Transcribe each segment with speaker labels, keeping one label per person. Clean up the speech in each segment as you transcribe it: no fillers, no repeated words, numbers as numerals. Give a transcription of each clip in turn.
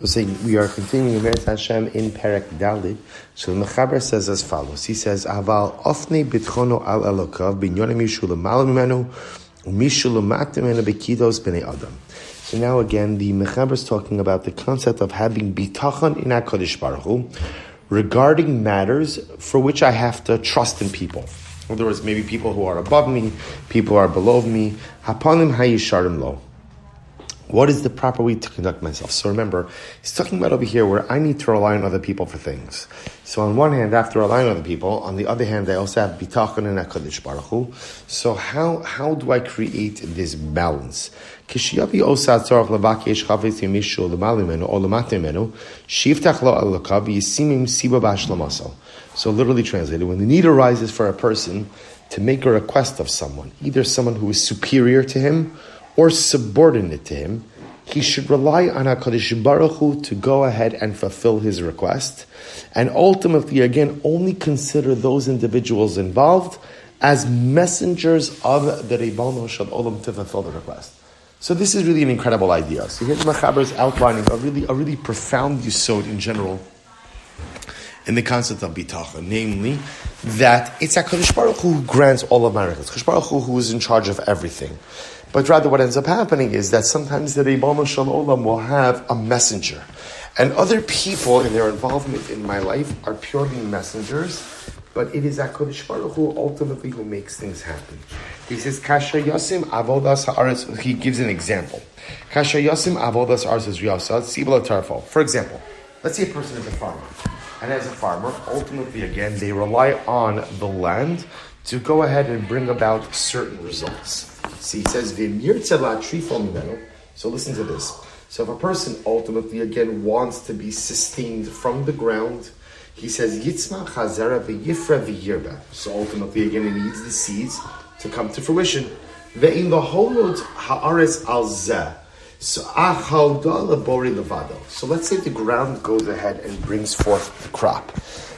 Speaker 1: We are continuing Amirat Hashem in Perek Dalid. So the Mechaber says as follows. He says, "Aval ofnei bitchono al elokav binyonim mishu l'mal mimenu u'mishu l'mat mimenu bekidos b'nei adam." So now again, the Mechaber is talking about the concept of having bitachon in HaKadosh Baruch Hu regarding matters for which I have to trust in people. In other words, maybe people who are above me, people who are below me. Hapanim hayisharim lo. What is the proper way to conduct myself? So remember, he's talking about over here where I need to rely on other people for things. So on one hand, after relying on other people, on the other hand, I also have bitachon and HaKadosh Baruch Hu. So how do I create this balance? So literally translated, when the need arises for a person to make a request of someone, either someone who is superior to him or subordinate to him, he should rely on HaKadosh Baruch Hu to go ahead and fulfill his request, and ultimately, again, only consider those individuals involved as messengers of the Ribono Shel Olam to fulfill the request. So this is really an incredible idea. So here's Mechaber is outlining a really profound yesod in general in the concept of bitachon, namely that it's HaKadosh Baruch Hu who grants all of my requests. HaKadosh Baruch Hu who is in charge of everything. But rather what ends up happening is that sometimes the Ribono Shel Olam will have a messenger. And other people in their involvement in my life are purely messengers, but it is HaKadosh Baruch Hu ultimately who makes things happen. He says, Kasha Yasim Avodas Haaretz, he gives an example. Kasha Yasim Avodas Haaretz Riyasad Sibla Tarfo. For example, let's say a person is a farmer. And as a farmer, ultimately again, they rely on the land to go ahead and bring about certain results. See, it says, so listen to this. So if a person ultimately, again, wants to be sustained from the ground, he says, Yitzma chazara v'yifra v'yirba. So ultimately, again, he needs the seeds to come to fruition. Ve'in l'holot ha'aretz al zeh. So let's say the ground goes ahead and brings forth the crop.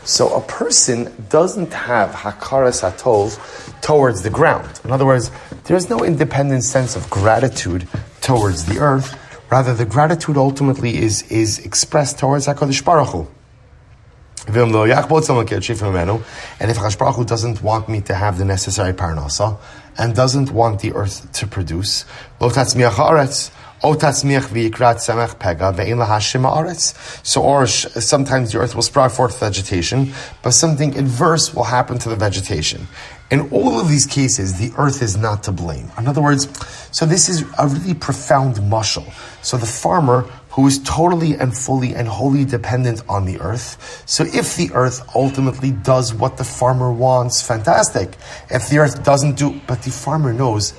Speaker 1: So a person doesn't have hakaras hatov towards the ground. In other words, there's no independent sense of gratitude towards the earth. Rather, the gratitude ultimately is expressed towards HaKadosh Baruch Hu. And if HaKadosh Baruch Hu doesn't want me to have the necessary parnasa and doesn't want the earth to produce, so or sometimes the earth will sprout forth vegetation, but something adverse will happen to the vegetation. In all of these cases, the earth is not to blame. In other words, so this is a really profound mashal. So the farmer who is totally and fully and wholly dependent on the earth. So if the earth ultimately does what the farmer wants, fantastic. If the earth doesn't do, but the farmer knows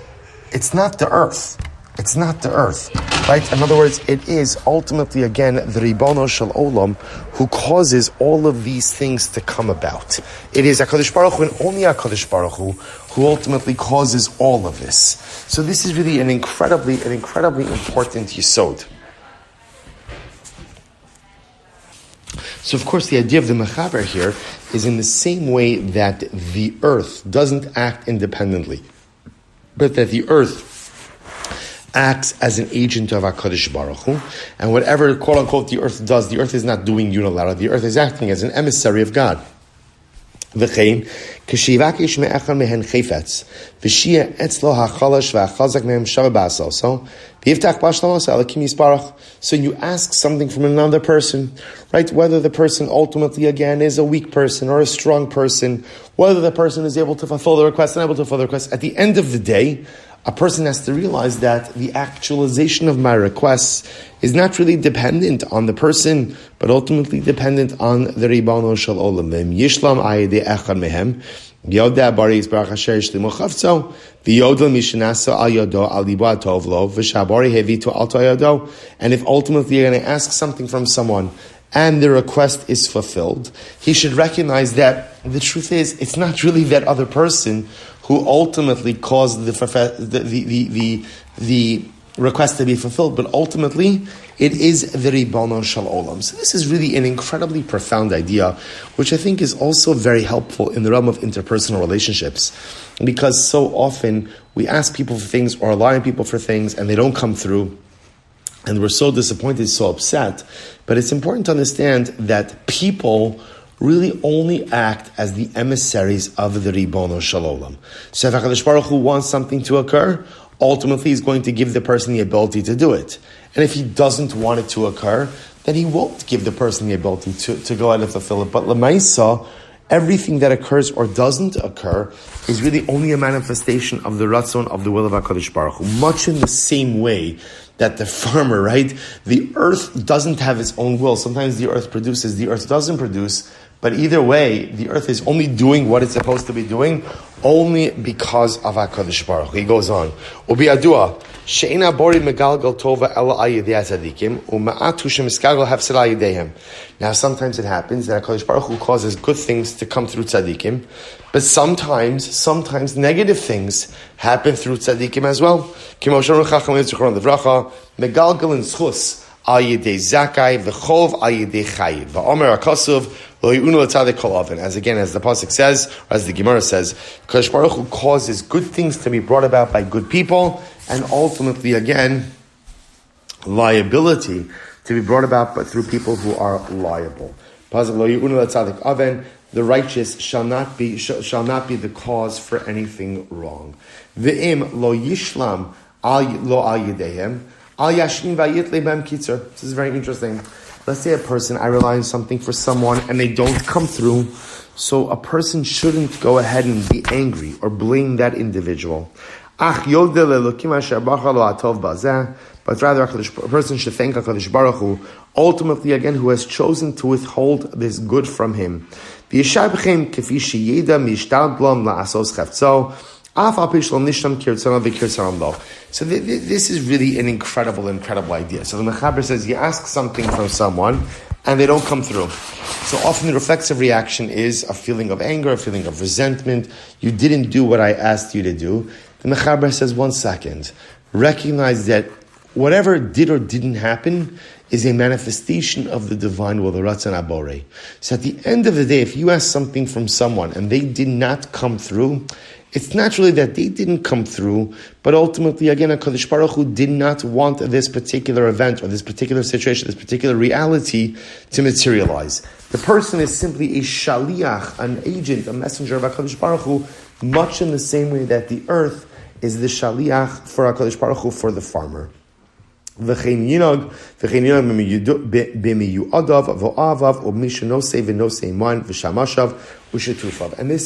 Speaker 1: it's not the earth. It's not the earth, right? In other words, it is ultimately, again, the Ribono Shel Olam who causes all of these things to come about. It is HaKadosh Baruch Hu and only HaKadosh Baruch Hu who ultimately causes all of this. So this is really an incredibly important yesod. So of course the idea of the Mechaber here is in the same way that the earth doesn't act independently, but that the earth acts as an agent of HaKadosh Baruch Hu, and whatever, quote-unquote, the earth does, the earth is not doing unilaterally, the earth is acting as an emissary of God. V'chein, k'shivakish me'echad mehen chayfetz, v'shia etzlo ha'chalash v'ha'chazak mehem shava ba'asoso, v'yiftach b'ashlamasa alakim yisparach. So you ask something from another person, right? Whether the person ultimately, again, is a weak person or a strong person, whether the person is able to fulfill the request, unable to fulfill the request, at the end of the day, a person has to realize that the actualization of my requests is not really dependent on the person, but ultimately dependent on the Ribono Shel Olam. Yishlam ayidei echad mehem, yoda bari yisbarach asher yishlimu chavtzo, v'yodel mishenasa al yodo al libo atov lo, v'shabari hevitu al to yodo. And if ultimately you're going to ask something from someone, and the request is fulfilled, he should recognize that the truth is, it's not really that other person who ultimately caused the request to be fulfilled, but ultimately it is the Ribono Shel Olam. So this is really an incredibly profound idea, which I think is also very helpful in the realm of interpersonal relationships, because so often we ask people for things or rely on people for things and they don't come through. and we're so disappointed, so upset. But it's important to understand that people really only act as the emissaries of the Ribono Shel Olam. So if HaKadosh Baruch Hu wants something to occur, ultimately he's going to give the person the ability to do it. And if he doesn't want it to occur, then he won't give the person the ability to go out and fulfill it. But L'maisa, everything that occurs or doesn't occur is really only a manifestation of the ratzon, of the will of HaKadosh Baruch Hu. Much in the same way that the farmer, right? The earth doesn't have its own will. Sometimes the earth produces, the earth doesn't produce. But either way, the earth is only doing what it's supposed to be doing only because of HaKadosh Baruch Hu. He goes on. Ubiyadua, she'ena bori megalgal tova ela ayidei tzadikim, u'ma'atu shemiskagal hafsed ayidehem. Now, sometimes it happens that HaKadosh Baruch Hu causes good things to come through tzadikim, but sometimes negative things happen through tzadikim as well. Kimo shonu chachamim zichron levracha, megalgal in schus ayidei zakai v'chov ayidei chayiv. Va'omer HaKasuv, as again, as the pasuk says, or as the Gemara says, Kadosh Baruch Hu causes good things to be brought about by good people, and ultimately, again, liability to be brought about but through people who are liable. The righteous shall not be the cause for anything wrong. Ve'im lo yishlam lo al yedehem al yashim va'yit lebem kitzer. This is very interesting. Let's say a person, I rely on something for someone and they don't come through, so a person shouldn't go ahead and be angry or blame that individual. But rather, a person should thank HaKadosh Baruch Hu, ultimately again, who has chosen to withhold this good from him. So this is really an incredible idea. So the Mechaber says, you ask something from someone, and they don't come through. So often the reflexive reaction is a feeling of anger, a feeling of resentment. You didn't do what I asked you to do. The Mechaber says, 1 second. Recognize that whatever did or didn't happen is a manifestation of the divine will, the Ratzon Abore. So at the end of the day, if you ask something from someone and they did not come through, it's naturally that they didn't come through, but ultimately, again, HaKadosh Baruch Hu did not want this particular event or this particular situation, this particular reality to materialize. The person is simply a shaliach, an agent, a messenger of HaKadosh Baruch Hu, much in the same way that the earth is the shaliach for HaKadosh Baruch Hu, for the farmer. And this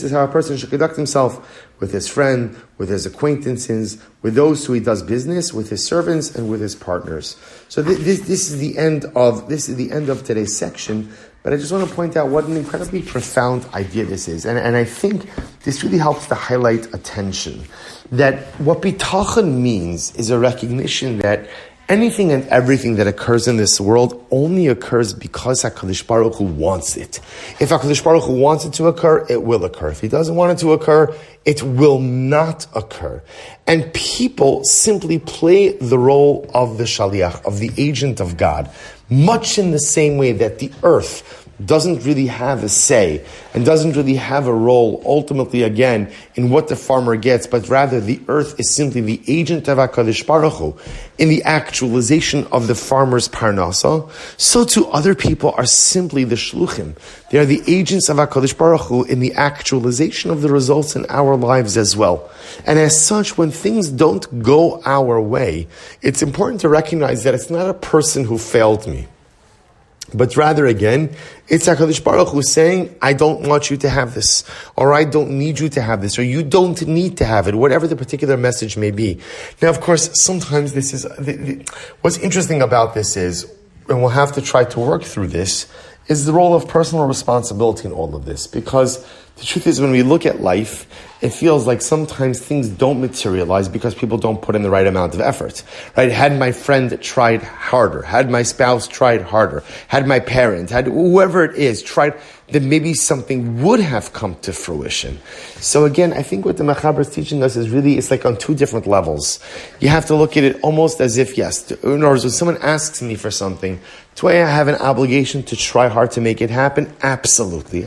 Speaker 1: is how a person should conduct himself with his friend, with his acquaintances, with those who he does business, with his servants, and with his partners. So this is the end of today's section. But I just want to point out what an incredibly profound idea this is. And I think this really helps to highlight attention. That what bitachon means is a recognition that anything and everything that occurs in this world only occurs because HaKadosh Baruch Hu wants it. If HaKadosh Baruch Hu wants it to occur, it will occur. If He doesn't want it to occur, it will not occur. And people simply play the role of the shaliach, of the agent of God, much in the same way that the earth doesn't really have a say and doesn't really have a role ultimately again in what the farmer gets, but rather the earth is simply the agent of HaKadosh Baruch Hu in the actualization of the farmer's parnasa. So too other people are simply the shluchim. They are the agents of HaKadosh Baruch Hu in the actualization of the results in our lives as well. And as such, when things don't go our way, it's important to recognize that it's not a person who failed me, but rather, again, it's HaKadosh Baruch Hu saying, I don't want you to have this, or I don't need you to have this, or you don't need to have it, whatever the particular message may be. Now, of course, sometimes this is, what's interesting about this is, and we'll have to try to work through this, is the role of personal responsibility in all of this. Because the truth is, when we look at life, it feels like sometimes things don't materialize because people don't put in the right amount of effort, right? Had my friend tried harder, had my spouse tried harder, had my parent, had whoever it is tried, then maybe something would have come to fruition. So again, I think what the Mechaber is teaching us is really, it's like on two different levels. You have to look at it almost as if, yes, in other words, when someone asks me for something, do I have an obligation to try hard to make it happen? Absolutely.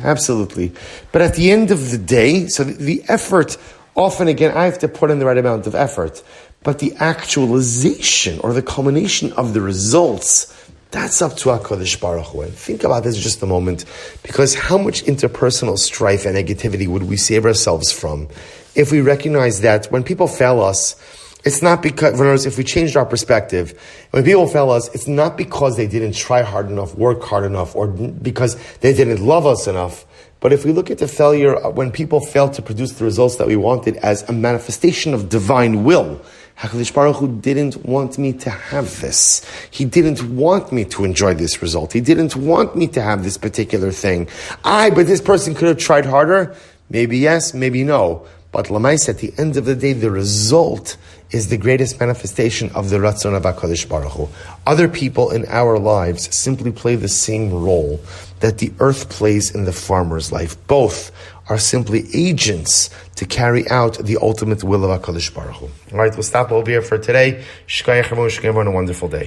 Speaker 1: But at the end of the day, so the effort, often again, I have to put in the right amount of effort. but the actualization or the culmination of the results, that's up to HaKadosh Baruch Hu. And think about this just a moment, because how much interpersonal strife and negativity would we save ourselves from if we recognize that when people fail us, it's not because, in other words, if we changed our perspective, when people fail us, it's not because they didn't try hard enough, work hard enough, or because they didn't love us enough. But if we look at the failure, when people fail to produce the results that we wanted as a manifestation of divine will, HaKadosh Baruch Hu didn't want me to have this. He didn't want me to enjoy this result. He didn't want me to have this particular thing. But this person could have tried harder. Maybe yes, maybe no. But Lamais, at the end of the day, the result is the greatest manifestation of the Ratzon of HaKadosh Baruch Hu. Other people in our lives simply play the same role that the earth plays in the farmer's life. Both are simply agents to carry out the ultimate will of HaKadosh Baruch Hu. All right, we'll stop over here for today. Shkayach Ramon, a wonderful day.